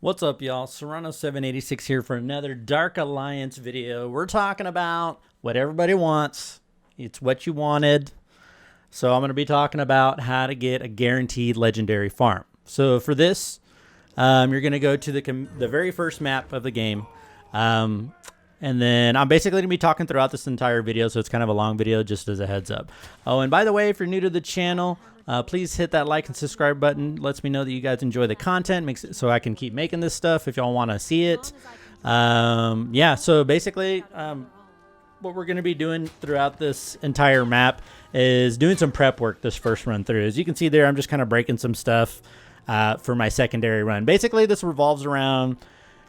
What's up, y'all? Serrano786 here for another Dark Alliance video. We're talking about what everybody wants. It's what you wanted. So I'm going to be talking about how to get a guaranteed legendary farm. So for this, you're going to go to the very first map of the game. And then I'm basically going to be talking throughout this entire video, so it's kind of a long video, just as a heads up. Oh, and by the way, if you're new to the channel, please hit that like and subscribe button. Lets me know that you guys enjoy the content, makes it so I can keep making this stuff if y'all want to see it. Yeah, so basically, what we're going to be doing throughout this entire map is doing some prep work this first run through. As you can see there, I'm just kind of breaking some stuff for my secondary run. Basically, this revolves around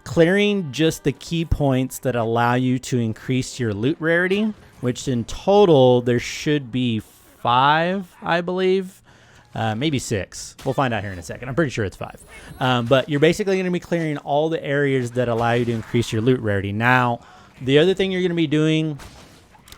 clearing just the key points that allow you to increase your loot rarity, which in total there should be 5, I believe. Maybe 6. We'll find out here in a second. I'm pretty sure it's 5. But you're basically going to be clearing all the areas that allow you to increase your loot rarity. Now, the other thing you're going to be doing,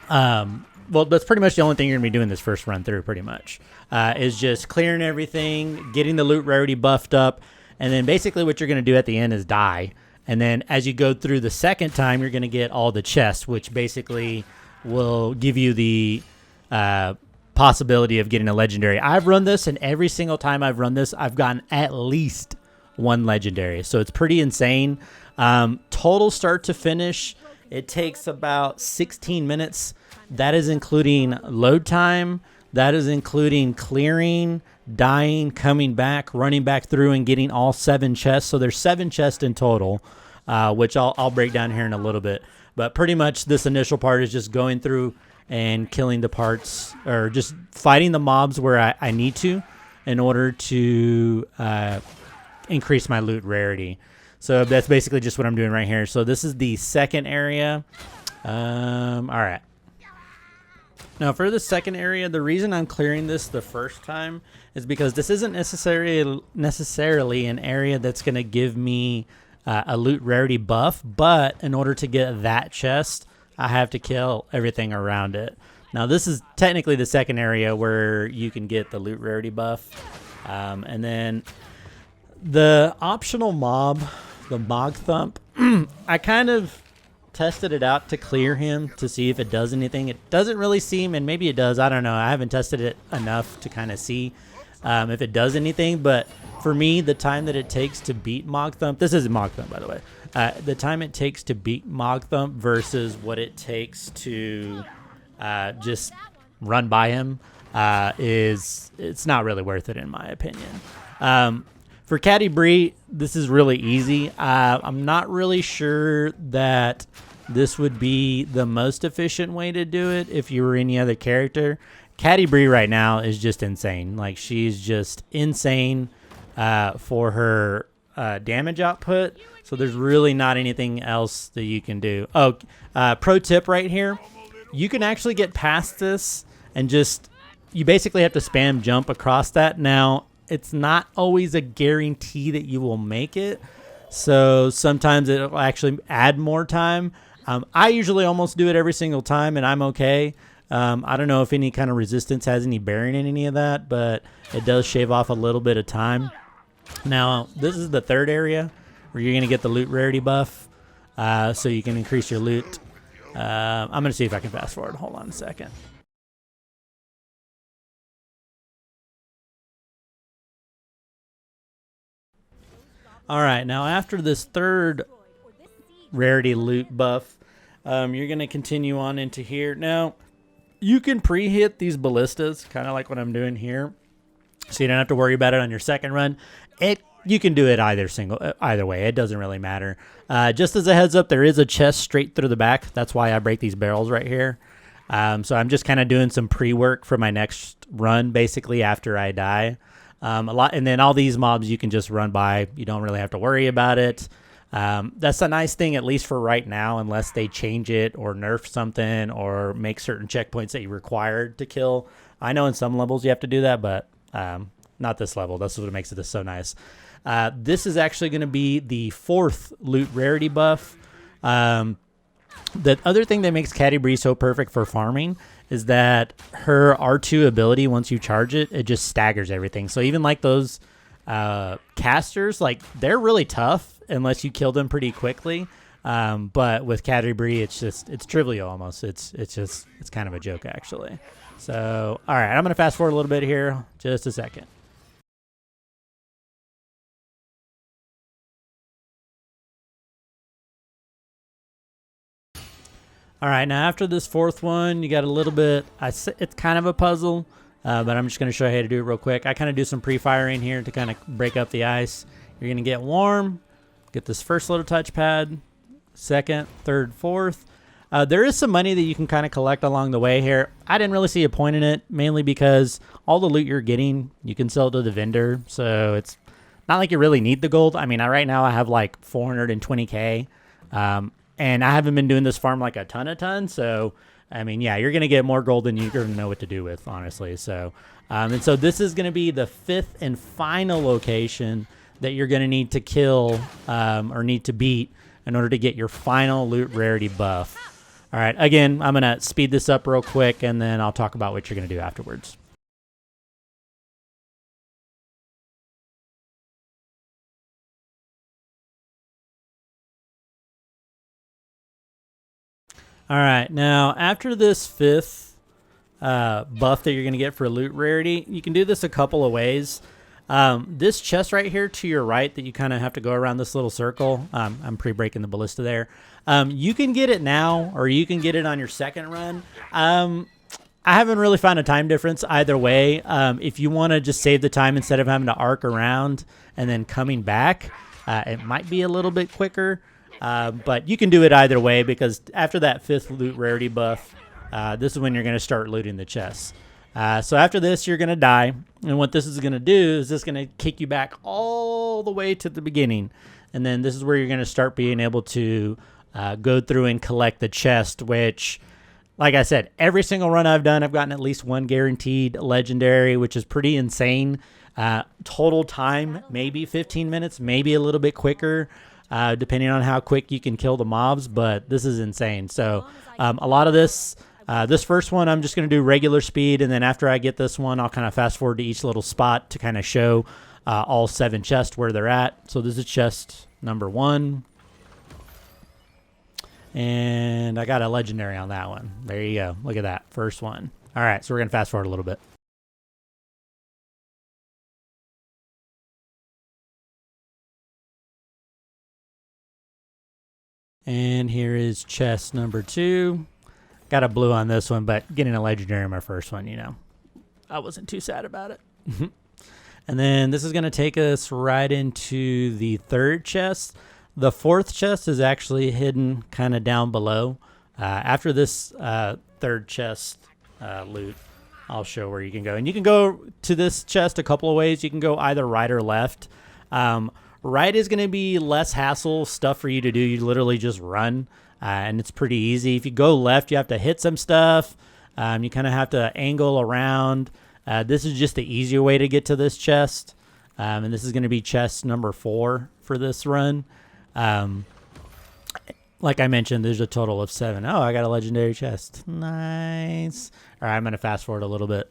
well, that's pretty much the only thing you're going to be doing this first run through, pretty much, is just clearing everything, getting the loot rarity buffed up, and then basically what you're going to do at the end is die. And then as you go through the second time, you're going to get all the chests, which basically will give you the possibility of getting a legendary. I've run this, and every single time I've run this, I've gotten at least 1 legendary. So it's pretty insane. Total start to finish, it takes about 16 minutes. That is including load time. That is including clearing, dying, coming back, running back through, and getting all 7 chests. So there's 7 chests in total, which I'll break down here in a little bit. But pretty much this initial part is just going through and killing the parts, or just fighting the mobs where I need to in order to increase my loot rarity. So that's basically just what I'm doing right here. So this is the second area. All right. Now for the second area, the reason I'm clearing this the first time is because this isn't necessarily an area that's going to give me a loot rarity buff, but in order to get that chest, I have to kill everything around it. Now this is technically the second area where you can get the loot rarity buff. And then the optional mob, the Mog Thump, I kind of tested it out to clear him to see if it does anything. It doesn't really seem, and maybe it does, I don't know. I haven't tested it enough to kind of see if it does anything. But for me, the time that it takes to beat Mog Thump, this isn't Mog Thump, by the way. The time it takes to beat Mog Thump versus what it takes to just run by him it's not really worth it in my opinion. For Catti-Brie, this is really easy. I'm not really sure that this would be the most efficient way to do it if you were any other character. Catti-Brie right now is just insane. Like, she's just insane for her damage output. So there's really not anything else that you can do. Oh, pro tip right here. You can actually get past this and just, you basically have to spam jump across that. Now, it's not always a guarantee that you will make it. So sometimes it'll actually add more time. I usually almost do it every single time, and I'm okay. I don't know if any kind of resistance has any bearing in any of that, but it does shave off a little bit of time. Now, this is the third area where you're going to get the loot rarity buff, so you can increase your loot. I'm going to see if I can fast forward. Hold on a second. All right, now after this third rarity loot buff, you're going to continue on into here. Now, you can pre-hit these ballistas, kind of like what I'm doing here, so you don't have to worry about it on your second run. You can do it either way. It doesn't really matter. Just as a heads up, there is a chest straight through the back. That's why I break these barrels right here. So I'm just kind of doing some pre-work for my next run, basically after I die. And then all these mobs you can just run by. You don't really have to worry about it. That's a nice thing, at least for right now, unless they change it or nerf something or make certain checkpoints that you're required to kill. I know in some levels you have to do that, but not this level. That's what makes it so nice. This is actually going to be the 4th loot rarity buff. The other thing that makes Catti-Brie so perfect for farming is that her R2 ability, once you charge it, it just staggers everything. So even like those Casters, like, they're really tough unless you kill them pretty quickly. But with Catti-Brie, it's trivial almost. It's kind of a joke actually. So, all right, I'm gonna fast forward a little bit here, just a second. All right, now after this fourth one, you got a little bit. It's kind of a puzzle, but I'm just going to show you how to do it real quick. I kind of do some pre-firing here to kind of break up the ice. You're going to get warm, get this first little touchpad, second, third, fourth. There is some money that you can kind of collect along the way here. I didn't really see a point in it, mainly because all the loot you're getting, you can sell to the vendor, so it's not like you really need the gold. I mean, right now I have like 420K. And I haven't been doing this farm like a ton. So, I mean, yeah, you're going to get more gold than you're going to know what to do with, honestly. So, and so this is going to be the fifth and final location that you're going to need to kill or need to beat in order to get your final loot rarity buff. All right, again, I'm going to speed this up real quick, and then I'll talk about what you're going to do afterwards. All right, now after this fifth buff that you're going to get for loot rarity, you can do this a couple of ways. This chest right here to your right that you kind of have to go around this little circle, I'm pre-breaking the ballista there. You can get it now, or you can get it on your second run. I haven't really found a time difference either way. If you want to just save the time instead of having to arc around and then coming back, it might be a little bit quicker. But you can do it either way, because after that fifth loot rarity buff, this is when you're going to start looting the chests. So after this, you're going to die. And what this is going to do is this going to kick you back all the way to the beginning. And then this is where you're going to start being able to go through and collect the chest, which, like I said, every single run I've done, I've gotten at least one guaranteed legendary, which is pretty insane. Total time, maybe 15 minutes, maybe a little bit quicker. Depending on how quick you can kill the mobs, but this is insane. So a lot of this first one, I'm just going to do regular speed, and then after I get this one, I'll kind of fast forward to each little spot to kind of show all 7 chests where they're at. So this is chest number 1, and I got a legendary on that one. There you go. Look at that, first one. All right, so we're going to fast forward a little bit. And here is chest number 2. Got a blue on this one, but getting a legendary on my first one, you know, I wasn't too sad about it. And then this is going to take us right into the third chest. The fourth chest is actually hidden kind of down below. After this third chest loot, I'll show where you can go. And you can go to this chest a couple of ways. You can go either right or left. Right is going to be less hassle stuff for you to do. You literally just run, and it's pretty easy. If you go left, you have to hit some stuff. You kind of have to angle around. This is just the easier way to get to this chest. And this is going to be chest number 4 for this run. Like I mentioned, there's a total of 7. Oh, I got a legendary chest. Nice. All right, I'm going to fast forward a little bit.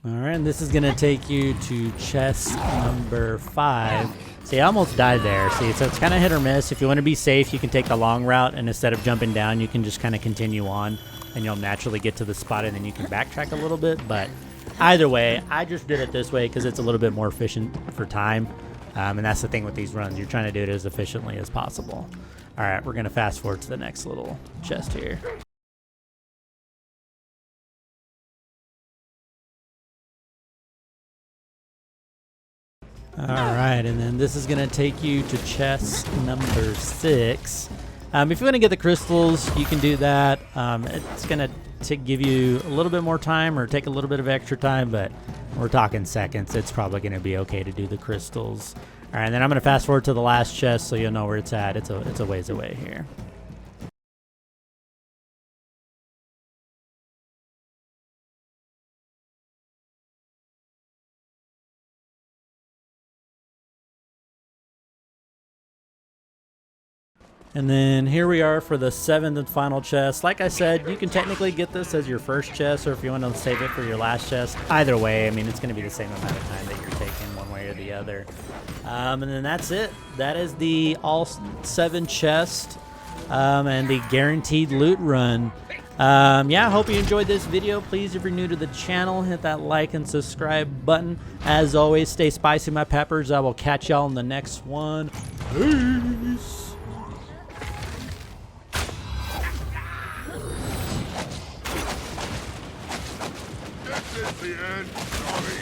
All right, and this is going to take you to chest number 5. See, I almost died there. See, so it's kind of hit or miss. If you want to be safe, you can take the long route, and instead of jumping down, you can just kind of continue on, and you'll naturally get to the spot, and then you can backtrack a little bit. But either way, I just did it this way because it's a little bit more efficient for time, and that's the thing with these runs. You're trying to do it as efficiently as possible. All right, we're going to fast forward to the next little chest here. All right, and then this is going to take you to chest number 6. If you want to get the crystals, you can do that. It's going to give you a little bit more time or take a little bit of extra time, but we're talking seconds. It's probably going to be okay to do the crystals. All right, and then I'm going to fast forward to the last chest so you'll know where it's at. It's a ways away here. And then here we are for the 7th and final chest. Like I said, you can technically get this as your first chest, or if you want to save it for your last chest. Either way, I mean, it's going to be the same amount of time that you're taking one way or the other. And then that's it. That is the all 7 chest and the guaranteed loot run. Yeah, I hope you enjoyed this video. Please, if you're new to the channel, hit that like and subscribe button. As always, stay spicy, my peppers. I will catch y'all in the next one. Peace. This is the end, Johnny.